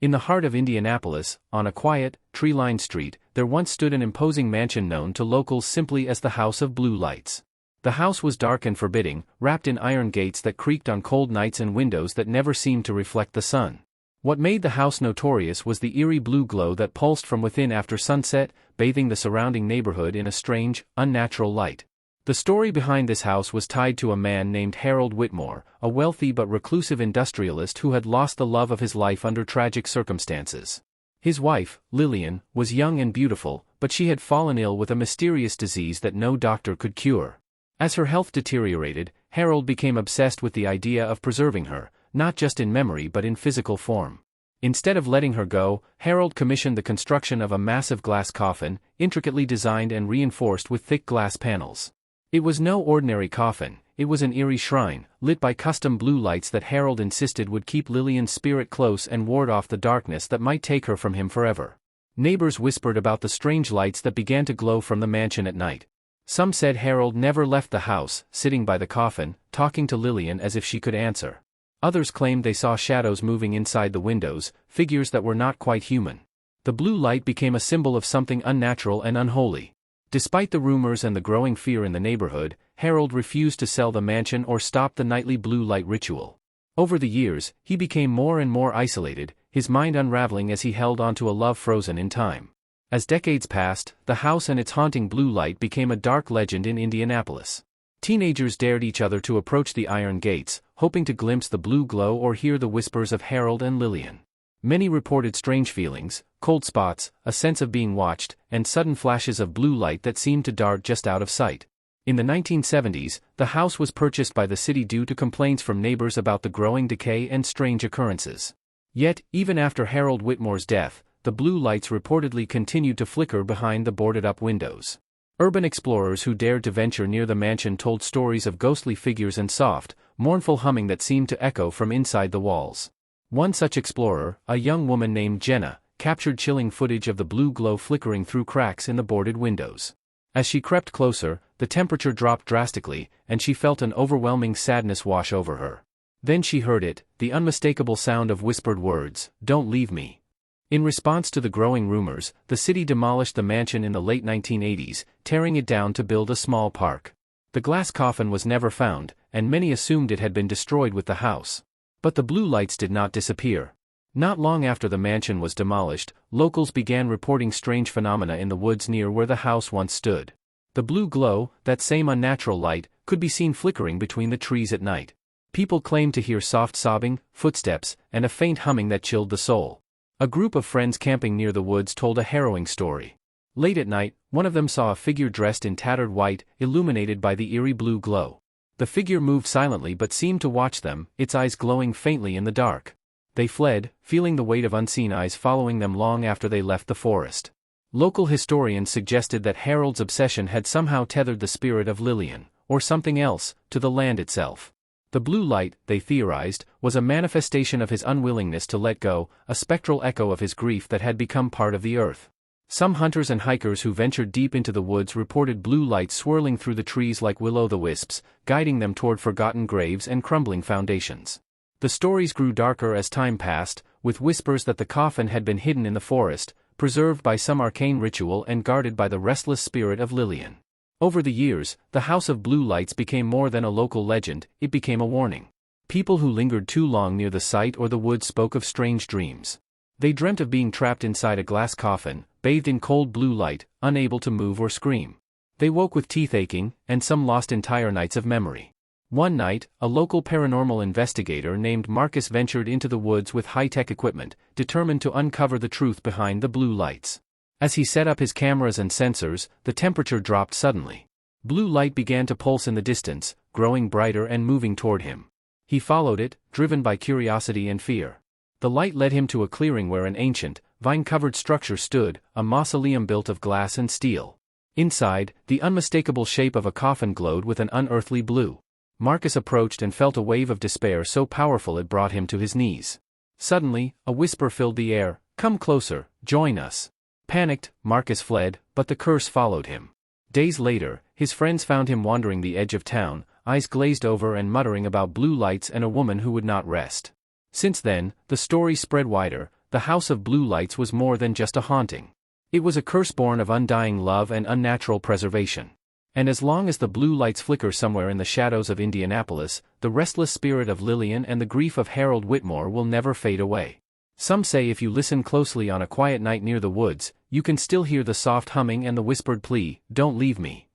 In the heart of Indianapolis, on a quiet, tree-lined street, there once stood an imposing mansion known to locals simply as the House of Blue Lights. The house was dark and forbidding, wrapped in iron gates that creaked on cold nights and windows that never seemed to reflect the sun. What made the house notorious was the eerie blue glow that pulsed from within after sunset, bathing the surrounding neighborhood in a strange, unnatural light. The story behind this house was tied to a man named Harold Whitmore, a wealthy but reclusive industrialist who had lost the love of his life under tragic circumstances. His wife, Lillian, was young and beautiful, but she had fallen ill with a mysterious disease that no doctor could cure. As her health deteriorated, Harold became obsessed with the idea of preserving her, not just in memory but in physical form. Instead of letting her go, Harold commissioned the construction of a massive glass coffin, intricately designed and reinforced with thick glass panels. It was no ordinary coffin, it was an eerie shrine, lit by custom blue lights that Harold insisted would keep Lillian's spirit close and ward off the darkness that might take her from him forever. Neighbors whispered about the strange lights that began to glow from the mansion at night. Some said Harold never left the house, sitting by the coffin, talking to Lillian as if she could answer. Others claimed they saw shadows moving inside the windows, figures that were not quite human. The blue light became a symbol of something unnatural and unholy. Despite the rumors and the growing fear in the neighborhood, Harold refused to sell the mansion or stop the nightly blue light ritual. Over the years, he became more and more isolated, his mind unraveling as he held onto a love frozen in time. As decades passed, the house and its haunting blue light became a dark legend in Indianapolis. Teenagers dared each other to approach the iron gates, hoping to glimpse the blue glow or hear the whispers of Harold and Lillian. Many reported strange feelings, cold spots, a sense of being watched, and sudden flashes of blue light that seemed to dart just out of sight. In the 1970s, the house was purchased by the city due to complaints from neighbors about the growing decay and strange occurrences. Yet, even after Harold Whitmore's death, the blue lights reportedly continued to flicker behind the boarded-up windows. Urban explorers who dared to venture near the mansion told stories of ghostly figures and soft, mournful humming that seemed to echo from inside the walls. One such explorer, a young woman named Jenna, captured chilling footage of the blue glow flickering through cracks in the boarded windows. As she crept closer, the temperature dropped drastically, and she felt an overwhelming sadness wash over her. Then she heard it, the unmistakable sound of whispered words, "Don't leave me." In response to the growing rumors, the city demolished the mansion in the late 1980s, tearing it down to build a small park. The glass coffin was never found, and many assumed it had been destroyed with the house. But the blue lights did not disappear. Not long after the mansion was demolished, locals began reporting strange phenomena in the woods near where the house once stood. The blue glow, that same unnatural light, could be seen flickering between the trees at night. People claimed to hear soft sobbing, footsteps, and a faint humming that chilled the soul. A group of friends camping near the woods told a harrowing story. Late at night, one of them saw a figure dressed in tattered white, illuminated by the eerie blue glow. The figure moved silently but seemed to watch them, its eyes glowing faintly in the dark. They fled, feeling the weight of unseen eyes following them long after they left the forest. Local historians suggested that Harold's obsession had somehow tethered the spirit of Lillian, or something else, to the land itself. The blue light, they theorized, was a manifestation of his unwillingness to let go, a spectral echo of his grief that had become part of the earth. Some hunters and hikers who ventured deep into the woods reported blue lights swirling through the trees like will-o'-the-wisps, guiding them toward forgotten graves and crumbling foundations. The stories grew darker as time passed, with whispers that the coffin had been hidden in the forest, preserved by some arcane ritual and guarded by the restless spirit of Lillian. Over the years, the House of Blue Lights became more than a local legend, it became a warning. People who lingered too long near the site or the woods spoke of strange dreams. They dreamt of being trapped inside a glass coffin, bathed in cold blue light, unable to move or scream. They woke with teeth aching, and some lost entire nights of memory. One night, a local paranormal investigator named Marcus ventured into the woods with high-tech equipment, determined to uncover the truth behind the blue lights. As he set up his cameras and sensors, the temperature dropped suddenly. Blue light began to pulse in the distance, growing brighter and moving toward him. He followed it, driven by curiosity and fear. The light led him to a clearing where an ancient, vine-covered structure stood, a mausoleum built of glass and steel. Inside, the unmistakable shape of a coffin glowed with an unearthly blue. Marcus approached and felt a wave of despair so powerful it brought him to his knees. Suddenly, a whisper filled the air, "Come closer, join us." Panicked, Marcus fled, but the curse followed him. Days later, his friends found him wandering the edge of town, eyes glazed over and muttering about blue lights and a woman who would not rest. Since then, the story spread wider, the House of Blue Lights was more than just a haunting. It was a curse born of undying love and unnatural preservation. And as long as the blue lights flicker somewhere in the shadows of Indianapolis, the restless spirit of Lillian and the grief of Harold Whitmore will never fade away. Some say if you listen closely on a quiet night near the woods, you can still hear the soft humming and the whispered plea, "Don't leave me."